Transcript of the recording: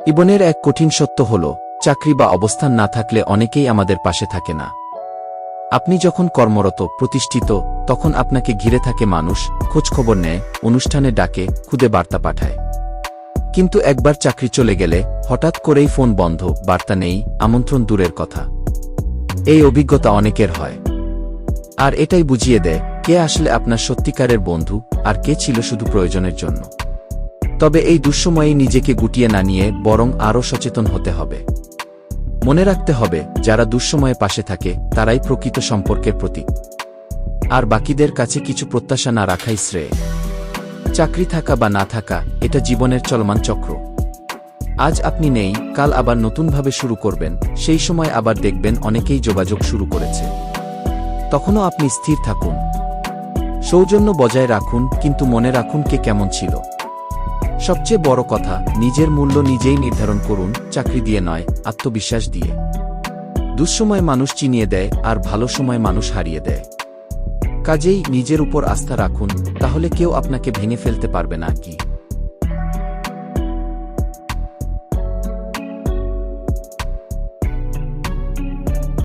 জীবনের এক কঠিন সত্য হল, চাকরি বা অবস্থান না থাকলে অনেকেই আমাদের পাশে থাকে না। আপনি যখন কর্মরত, প্রতিষ্ঠিত, তখন আপনাকে ঘিরে থাকে মানুষ, খোঁজখবর নেয়, অনুষ্ঠানে ডাকে, খুদে বার্তা পাঠায়। কিন্তু একবার চাকরি চলে গেলে হঠাৎ করেই ফোন বন্ধ, বার্তা নেই, আমন্ত্রণ দূরের কথা। এই অভিজ্ঞতা অনেকের হয়। আর এটাই বুঝিয়ে দেয় কে আসলে আপনার সত্যিকারের বন্ধু আর কে ছিল শুধু প্রয়োজনের জন্য। তবে এই দুঃসময়ে নিজেকে গুটিয়ে না নিয়ে বরং আরও সচেতন হতে হবে। মনে রাখতে হবে, যারা দুঃসময়ে পাশে থাকে তারাই প্রকৃত সম্পর্কের প্রতীক। আর বাকিদের কাছে কিছু প্রত্যাশা না রাখাই শ্রেয়। চাকরি থাকা বা না থাকা, এটা জীবনের চলমান চক্র। আজ আপনি নেই, কাল আবার নতুনভাবে শুরু করবেন, সেই সময় আবার দেখবেন অনেকেই যোগাযোগ শুরু করেছে। তখনও আপনি স্থির থাকুন, সৌজন্য বজায় রাখুন, কিন্তু মনে রাখুন কে কেমন ছিল। সবচেয়ে বড় কথা, নিজের মূল্য নিজেই নির্ধারণ করুন, চাকরি দিয়ে নয়, আত্মবিশ্বাস দিয়ে। দুঃসময় মানুষ চিনিয়ে দেয় আর ভালো সময় মানুষ হারিয়ে দেয়। কাজেই নিজের উপর আস্থা রাখুন, তাহলে কেউ আপনাকে ভেঙে ফেলতে পারবে না।